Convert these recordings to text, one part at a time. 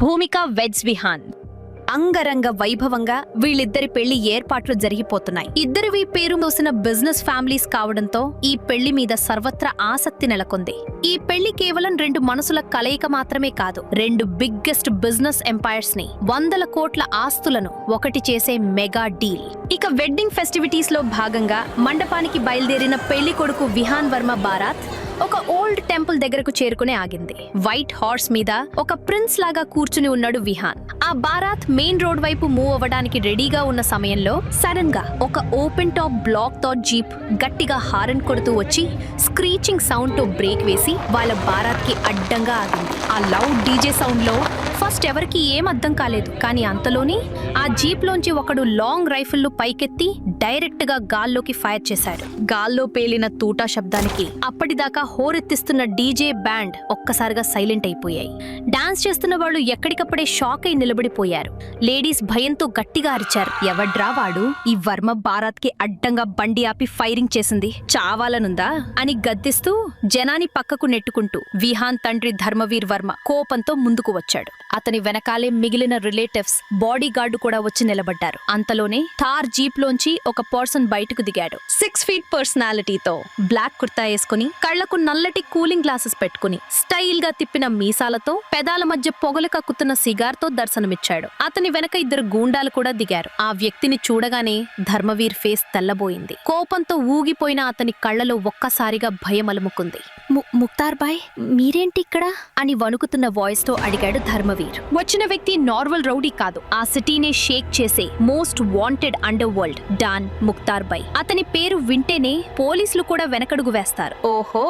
భూమిక weds Vihaan. అంగరంగ వైభవంగా వీళ్ళిద్దరి పెళ్లి ఏర్పాట్లు జరిగిపోతున్నాయి. ఇద్దరివి పేరు మోసిన బిజినెస్ ఫ్యామిలీస్ కావడంతో ఈ పెళ్లి మీద సర్వత్రా ఆసక్తి నెలకొంది. ఈ పెళ్లి కేవలం రెండు మనసుల కలయిక మాత్రమే కాదు, రెండు బిగ్గెస్ట్ బిజినెస్ ఎంపైర్స్ ని, వందల కోట్ల ఆస్తులను ఒకటి చేసే మెగా డీల్. ఇక వెడ్డింగ్ ఫెస్టివిటీస్ లో భాగంగా మండపానికి బయలుదేరిన పెళ్లి కొడుకు విహాన్ వర్మ బారాత్ ఒక ఓల్డ్ టెంపుల్ దగ్గరకు చేరుకునే ఆగింది. వైట్ హార్స్ మీద ఒక ప్రిన్స్ లాగా కూర్చుని ఉన్నాడు విహాన్. ఆ బారాత్ మెయిన్ రోడ్ వైపు మూవ్ అవ్వడానికి రెడీగా ఉన్న సమయంలో సడన్ గా ఒక ఓపెన్ టాప్ బ్లాక్ తో జీప్ గట్టిగా హారన్ కొడుతూ వచ్చి స్క్రీచింగ్ సౌండ్ తో బ్రేక్ వేసి వాళ్ళ బారాత్ కి అడ్డంగా ఆగింది. ఆ లౌడ్ డీజే సౌండ్ లో ఫస్ట్ ఎవరికి ఏం అర్థం కాలేదు, కానీ అంతలోనే ఆ జీప్ లోంచి ఒకడు లాంగ్ రైఫిల్ పైకెత్తి డైరెక్ట్ గా గాల్లోకి ఫైర్ చేశాడు. గాల్లో పేలిన తూటా శబ్దానికి అప్పటిదాకా హోరెత్తిస్తున్న డీజే బ్యాండ్ ఒక్కసారిగా సైలెంట్ అయిపోయాయి. డాన్స్ చేస్తున్న వాళ్ళు ఎక్కడికప్పుడే షాక్ అయి నిలబడిపోయారు. లేడీస్ భయంతో గట్టిగా అరిచారు, ఎవడ్రా వాడు ఈ వర్మ బారాత్ కి అడ్డంగా బండి ఆపి ఫైరింగ్ చేసింది, చావాలనుందా అని గద్దిస్తూ జనాన్ని పక్కకు నెట్టుకుంటూ విహాన్ తండ్రి ధర్మవీర్ వర్మ కోపంతో ముందుకు వచ్చాడు. అతని వెనకాలే మిగిలిన రిలేటివ్స్, బాడీ గార్డు కూడా వచ్చి నిలబడ్డారు. అంతలోనే థార్ జీప్ లోంచి ఒక పర్సన్ బయటకు దిగాడు. 6 feet పర్సనాలిటీతో బ్లాక్ కుర్తా వేసుకుని, కళ్లకు నల్లటి కూలింగ్ గ్లాసెస్ పెట్టుకుని, స్టైల్ గా తిప్పిన మీసాలతో, పెదాల మధ్య పొగలు కక్కుతున్న సిగార్ తో దర్శనమిచ్చాడు. అతని వెనక ఇద్దరు గూండాలు కూడా దిగారు. ఆ వ్యక్తిని చూడగానే ధర్మవీర్ ఫేస్ తెల్లబోయింది. కోపంతో ఊగిపోయిన అతని కళ్లలో ఒక్కసారిగా భయం అలుముకుంది. ముక్తార్ బాయ్, మీరేంటి ఇక్కడ అని వణుకుతున్న వాయిస్ తో అడిగాడు ధర్మవీర్. వచ్చిన వ్యక్తి నార్మల్ రౌడీ కాదు, ఆ సిటీనే షేక్ చేసే most wanted underworld don Mukhtar Bhai. అతని పేరు వింటేనే పోలీసులు కూడా వెనకడుగు వేస్తారు. ఓహో,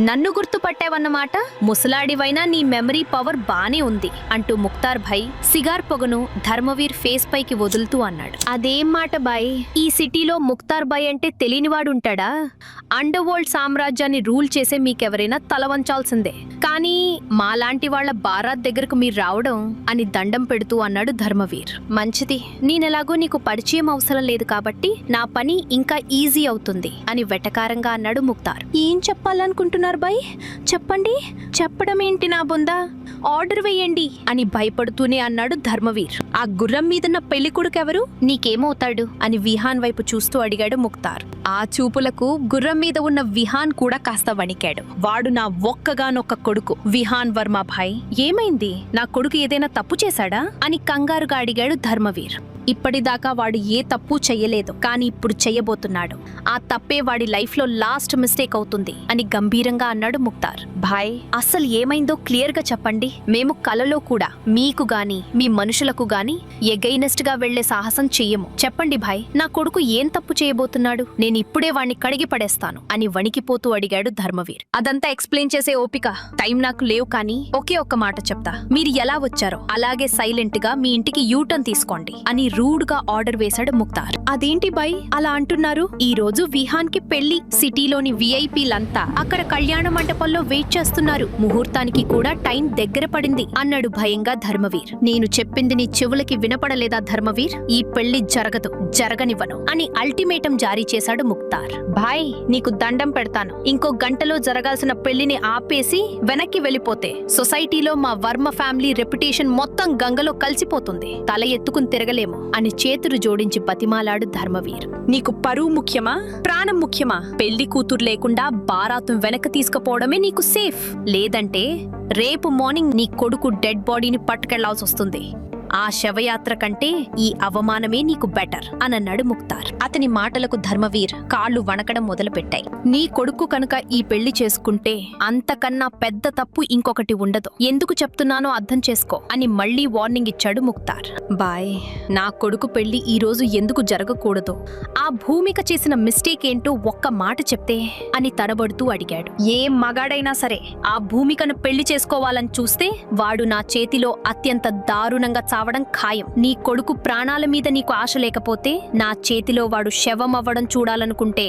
నన్ను గుర్తుపట్టావన్నమాట, ముసలాడివైనా నీ మెమరీ పవర్ బానే ఉంది అంటూ ముక్తార్ భాయ్ సిగార్ పొగను ధర్మవీర్ ఫేస్ పైకి వదులుతూ అన్నాడు. అదేం మాట బాయ్, ఈ సిటీలో ముక్తార్ బాయ్ అంటే తెలియనివాడుంటాడా? అండర్ వరల్డ్ సామ్రాజ్యాన్ని రూల్ చేసే మీకెవరైనా తలవంచాల్సిందే, కానీ మాలాంటి వాళ్ల బారాత్ దగ్గరకు మీరు రావడం అని దండం పెడుతూ అన్నాడు ధర్మవీర్. మంచిది, నేనెలాగో నీకు పరిచయం అవసరం లేదు కాబట్టి నా పని ఇంకా ఈజీ అవుతుంది అని వెటకారంగా అన్నాడు ముక్తార్. ఏం చెప్పాలనుకుంటున్నారు బాయ్, చెప్పండి. చెప్పడం ఏంటి నా బొందా, ఆర్డర్ వేయండి అని భయపడుతూనే అన్నాడు ధర్మవీర్. ఆ గుర్రం మీదున్న పెళ్లి కొడుకెవరు, నీకేమవుతాడు అని విహాన్ వైపు చూస్తూ అడిగాడు ముక్తార్. ఆ చూపులకు గుర్రం మీద ఉన్న విహాన్ కూడా కాస్త వణికాడు. వాడు నా ఒక్కగానొక్క కొడుకు విహాన్ వర్మ భాయ్. ఏమైంది, నా కొడుకు ఏదైనా తప్పు చేశాడా అని కంగారుగా అడిగాడు ధర్మవీర్. ఇప్పటిదాకా వాడు ఏ తప్పు చెయ్యలేదు, కానీ ఇప్పుడు చెయ్యబోతున్నాడు. ఆ తప్పే వాడి లైఫ్ లో లాస్ట్ మిస్టేక్ అవుతుంది అని గంభీరంగా అన్నాడు ముక్తార్. భాయ్, అస్సలు ఏమైందో క్లియర్ గా చెప్పండి. మేము కలలో కూడా మీకు గాని మీ మనుషులకు గాని ఎగైనెస్ట్ గా వెళ్లే సాహసం చెయ్యము. చెప్పండి భాయ్, నా కొడుకు ఏం తప్పు చేయబోతున్నాడు, నేను ఇప్పుడే వాణ్ణి కడిగి పడేస్తాను అని వణికిపోతూ అడిగాడు ధర్మవీర్. అదంతా ఎక్స్ప్లెయిన్ చేసే ఓపిక, టైం నాకు లేవు, కానీ ఒకే ఒక్క మాట చెప్తా. మీరు ఎలా వచ్చారో అలాగే సైలెంట్ గా మీ ఇంటికి యూటర్న్ తీసుకోండి అని రూడ్ గా ఆర్డర్ వేశాడు ముక్తార్. అదేంటి బాయ్ అలా అంటున్నారు, ఈ రోజు విహాన్ కి పెళ్లి, సిటీలోని విఐపీలంతా అక్కడ కళ్యాణ మండపంలో వెయిట్ చేస్తున్నారు, ముహూర్తానికి కూడా టైం దగ్గర పడింది అన్నాడు భయంగా ధర్మవీర్. నేను చెప్పింది నీ చెవులకి వినపడలేదా ధర్మవీర్, ఈ పెళ్లి జరగదు, జరగనివ్వను అని అల్టిమేటం జారీ చేశాడు ముక్తార్. భాయ్, నీకు దండం పెడతాను, ఇంకో గంటలో జరగాల్సిన పెళ్లిని ఆపేసి వెనక్కి వెళ్ళిపోతే సొసైటీలో మా వర్మ ఫ్యామిలీ రెప్యుటేషన్ మొత్తం గంగలో కలిసిపోతుంది, తల ఎత్తుకుని తిరగలేము అని చేతులు జోడించి బతిమాలాడు ధర్మవీర్. నీకు పరువు ముఖ్యమా, ప్రాణం ముఖ్యమా? పెళ్లి కూతురు లేకుండా బారాతు వెనక తీసుకుపోవడమే నీకు సేఫ్, లేదంటే రేపు మార్నింగ్ నీ కొడుకు డెడ్ బాడీని పట్టుకెళ్లాల్సి వస్తుంది. ఆ శవయాత్ర కంటే ఈ అవమానమే నీకు బెటర్ అని అన్నాడు ముక్తార్. అతని మాటలకు ధర్మవీర్ కాళ్లు వణకడం మొదలుపెట్టాయి. నీ కొడుకు కనుక ఈ పెళ్లి చేసుకుంటే అంతకన్నా పెద్ద తప్పు ఇంకొకటి ఉండదు, ఎందుకు చెప్తున్నానో అర్థం చేసుకో అని మళ్లీ వార్నింగ్ ఇచ్చాడు ముక్తార్. బాయ్, నా కొడుకు పెళ్లి ఈ రోజు ఎందుకు జరగకూడదు, ఆ భూమిక చేసిన మిస్టేక్ ఏంటో ఒక్క మాట చెప్తే అని తడబడుతూ అడిగాడు. ఏ మగాడైనా సరే ఆ భూమికను పెళ్లి చేసుకోవాలని చూస్తే వాడు నా చేతిలో అత్యంత దారుణంగా చావడం ఖాయం. నీ కొడుకు ప్రాణాల మీద నీకు ఆశ లేకపోతే నా చేతిలో వాడు శవం అవ్వడం చూడాలనుకుంటే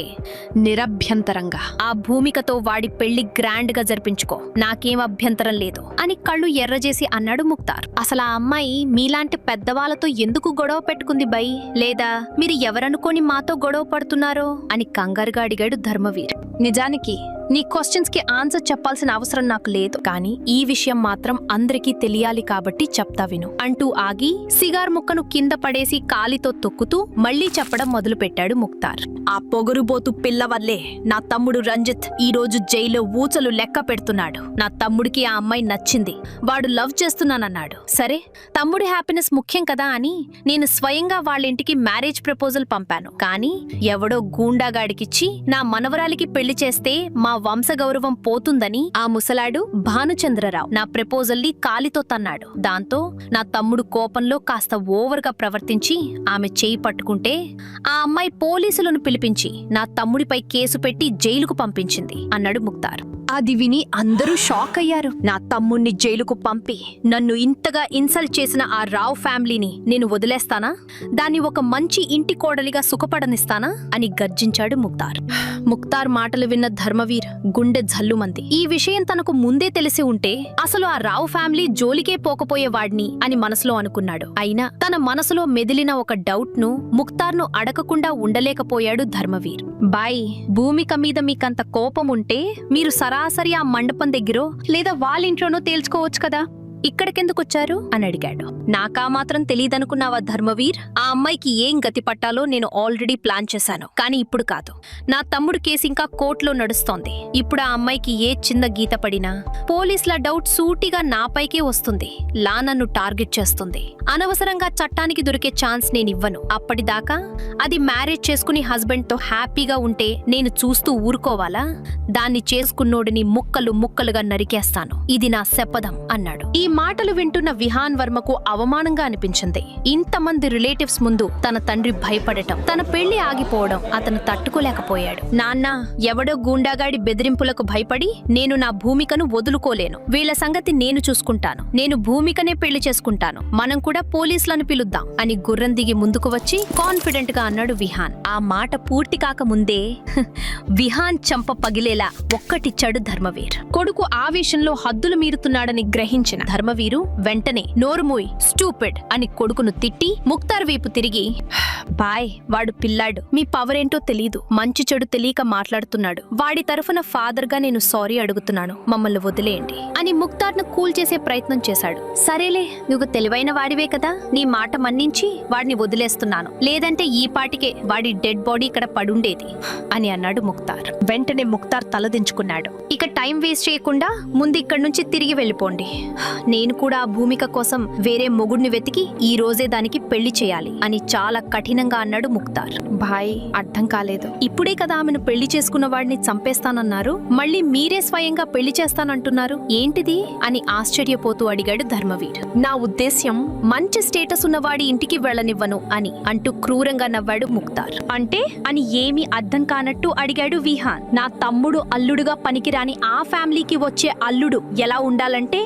నిరభ్యంతరంగా ఆ భూమికతో వాడి పెళ్లి గ్రాండ్ గా జరిపించుకో, నాకేం అభ్యంతరం లేదు అని కళ్ళు ఎర్రజేసి అన్నాడు ముక్తార్. అసలు ఆ అమ్మాయి మీలాంటి పెద్దవాళ్లతో ఎందుకు గొడవ పెట్టుకుంది బై, లేదా మీరు ఎవరనుకోని మాతో గొడవ పడుతున్నారో అని కంగారుగా అడిగాడు ధర్మవీర్. నిజానికి నీ క్వశ్చన్స్ కి ఆన్సర్ చెప్పాల్సిన అవసరం నాకు లేదు, కానీ ఈ విషయం మాత్రం అందరికీ తెలియాలి కాబట్టి చెప్తా విను అంటూ ఆగి సిగార్ ముక్కను కింద పడేసి కాలితో తొక్కుతూ మళ్లీ చెప్పడం మొదలు పెట్టాడు ముక్తార్. ఆ పొగరుబోతు పిల్ల వల్లే నా తమ్ముడు రంజిత్ ఈ రోజు జైల్లో ఊచలు లెక్క పెడుతున్నాడు. నా తమ్ముడికి ఆ అమ్మాయి నచ్చింది, వాడు లవ్ చేస్తున్నానన్నాడు. సరే, తమ్ముడి హ్యాపీనెస్ ముఖ్యం కదా అని నేను స్వయంగా వాళ్ళ ఇంటికి మ్యారేజ్ ప్రపోజల్ పంపాను. కానీ ఎవడో గూండాగాడికిచ్చి నా మనవరాలికి పెళ్లి చేస్తే మా వంశ గౌరవం పోతుందని ఆ ముసలాడు భానుచంద్రరావు నా ప్రపోజల్ ని కాలితో తన్నాడు. దాంతో నా తమ్ముడు కోపంలో కాస్త ఓవర్ గా ప్రవర్తించి ఆమె చేయి పట్టుకుంటే ఆ అమ్మాయి పోలీసులను పిలిపించి నా తమ్ముడిపై కేసు పెట్టి జైలుకు పంపించింది అన్నాడు ముక్తార్. అది విని అందరూ షాక్ అయ్యారు. నా తమ్ముణ్ణి జైలుకు పంపి నన్ను ఇంతగా ఇన్సల్ట్ చేసిన ఆ రావు ఫ్యామిలీని నేను వదిలేస్తానా? దాన్ని ఒక మంచి ఇంటి కోడలిగా సుఖపడనిస్తానా అని గర్జించాడు ముక్తార్. ముక్తార్ మాటలు విన్న ధర్మవీర్ గుండె జల్లుమంది. ఈ విషయం తనకు ముందే తెలిసి ఉంటే అసలు ఆ రావు ఫ్యామిలీ జోలికే పోకపోయేవాడిని అని మనసులో అనుకున్నాడు. అయినా తన మనసులో మెదిలిన ఒక డౌట్ ను ముక్తార్ను అడగకుండా ఉండలేకపోయాడు ధర్మవీర్. బాయ్, భూమిక మీద మీకంత కోపం ఉంటే మీరు సరాసరి ఆ మండపం దగ్గరో లేదా వాళ్ళింట్లోనో తేల్చుకోవచ్చు కదా, ఇక్కడికెందుకొచ్చారు అని అడిగాడు. నాకా మాత్రం తెలీదనుకున్నావా ధర్మవీర్? ఆ అమ్మాయికి ఏం గతి పట్టాలో నేను ఆల్రెడీ ప్లాన్ చేశాను, కానీ ఇప్పుడు కాదు. నా తమ్ముడు కేసు ఇంకా కోర్టులో నడుస్తోంది. ఇప్పుడు ఆ అమ్మాయికి ఏ చిన్న గీత పడినా పోలీసుల డౌట్ సూటిగా నాపైకే వస్తుంది. లా నన్ను టార్గెట్ చేస్తుంది. అనవసరంగా చట్టానికి దొరికే ఛాన్స్ నేనివ్వను. అప్పటిదాకా అది మ్యారేజ్ చేసుకుని హస్బెండ్ తో హ్యాపీగా ఉంటే నేను చూస్తూ ఊరుకోవాలా? దాన్ని చేసుకున్నోడిని ముక్కలు ముక్కలుగా నరికేస్తాను. ఇది నా శపథం అన్నాడు. ఈ మాటలు వింటున్న విహాన్ వర్మకు అవమానంగా అనిపించింది. ఇంతమంది రిలేటివ్స్ ముందు తన తండ్రి భయపడటం, తన పెళ్లి ఆగిపోవడం అతను తట్టుకోలేకపోయాడు. నాన్న, ఎవడో గూండాగాడి బెదిరింపులకు భయపడి నేను నా భూమికను వదులుకోలేను. వీళ్ల సంగతి నేను చూసుకుంటాను. నేను భూమికనే పెళ్లి చేసుకుంటాను. మనం కూడా పోలీసులను పిలుద్దాం అని గుర్రం దిగి ముందుకు వచ్చి కాన్ఫిడెంట్ గా అన్నాడు విహాన్. ఆ మాట పూర్తి కాకముందే విహాన్ చంప పగిలేలా ఒక్కటిచ్చాడు ధర్మవీర్. కొడుకు ఆవేశంలో హద్దులు మీరుతున్నాడని గ్రహించిన ధర్మవీరు వెంటనే నోరుమూయ్, స్టూపిడ్ అని కొడుకును తిట్టి ముక్తార్ వైపు తిరిగి, బాయ్, వాడు పిల్లాడు, మీ పవర్ ఏంటో తెలీదు, మంచి చెడు తెలియక మాట్లాడుతున్నాడు. వాడి తరఫున ఫాదర్ గా నేను సారీ అడుగుతున్నాను, మమ్మల్ని వదిలేయండి అని ముక్తార్ను కూల్ చేసే ప్రయత్నం చేశాడు. సరేలే, నువ్వు తెలివైన వాడివే కదా, నీ మాట మన్నించి వాడిని వదిలేస్తున్నాను, లేదంటే ఈ పాటికే వాడి డెడ్ బాడీ ఇక్కడ పడుండేది అని అన్నాడు ముక్తార్. వెంటనే ముక్తార్ తలదించుకున్నాడు. ఇక టైం వేస్ట్ చేయకుండా ముందు ఇక్కడి నుంచి తిరిగి వెళ్ళిపోండి. నేను కూడా ఆ భూమిక కోసం వేరే మొగుడిని వెతికి ఈ రోజే దానికి పెళ్లి చేయాలి అని చాలా కఠినంగా అన్నాడు ముక్తార్. భాయ్, అర్థం కాలేదు. ఇప్పుడే కదా ఆమెను పెళ్లి చేసుకున్న వాడిని చంపేస్తానన్నారు, మళ్ళీ మీరే స్వయంగా పెళ్లి చేస్తానంటున్నారు, ఏంటిది అని ఆశ్చర్యపోతూ అడిగాడు ధర్మవీర్. నా ఉద్దేశ్యం మంచి స్టేటస్ ఉన్నవాడి ఇంటికి వెళ్ళనివ్వను అని అంటూ క్రూరంగా నవ్వాడు ముక్తార్. అంటే అని ఏమీ అర్థం కానట్టు అడిగాడు విహాన్. నా తమ్ముడు అల్లుడుగా పనికిరాని ఆ ఫ్యామిలీకి వచ్చే అల్లుడు ఎలా ఉండాలంటే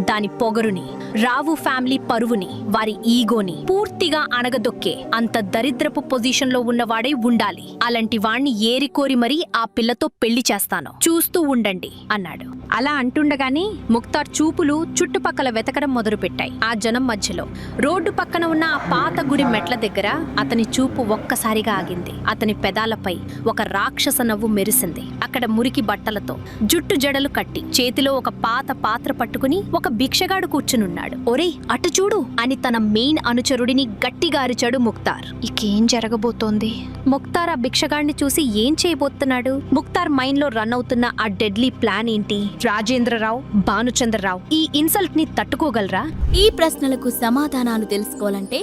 దాని పొగరుని, రావు ఫ్యామిలీ పరువుని, వారి ఈగోని పూర్తిగా అణగదొక్కే అంత దరిద్రపు పొజిషన్ లో ఉన్నవాడై ఉండాలి. అలాంటి వాణ్ణి ఏరికోరి మరీ ఆ పిల్లతో పెళ్లి చేస్తాను, చూస్తూ ఉండండి అన్నాడు. అలా అంటుండగానే ముక్తార్ చూపులు చుట్టుపక్కల వెతకడం మొదలుపెట్టాయి. ఆ జనం మధ్యలో రోడ్డు పక్కన ఉన్న ఆ పాత గుడి మెట్ల దగ్గర అతని చూపు ఒక్కసారిగా ఆగింది. అతని పెదాలపై ఒక రాక్షస నవ్వు మెరిసింది. అక్కడ మురికి బట్టలతో జుట్టు జడలు కట్టి చేతిలో ఒక పాత పాత్ర పట్టుకుని ఒక భిక్షగాడు కూర్చునున్నాడు. ఒరే, అటు చూడు అని తన మెయిన్ అనుచరుడిని గట్టిగా అరిచాడు ముక్తార్. ఇకేం జరగబోతోంది? ముక్తార్ ఆ భిక్షగాడిని చూసి ఏం చేయబోతున్నాడు? ముక్తార్ మైండ్ లో రన్ అవుతున్న ఆ డెడ్లీ ప్లాన్ ఏంటి? రాజేంద్రరావు, భానుచంద్రరావు ఈ ఇన్సల్ట్ ని తట్టుకోగలరా? ఈ ప్రశ్నలకు సమాధానాలు తెలుసుకోవాలంటే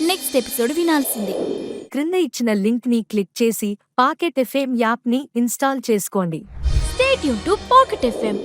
నెక్స్ట్ ఎపిసోడ్ వినాల్సిందే. క్రింద ఇచ్చిన లింక్ ని క్లిక్ చేసి పాకెట్ ఎఫ్ఎం యాప్ ని ఇన్స్టాల్ చేసుకోండి. Stay tuned to Pocket FM.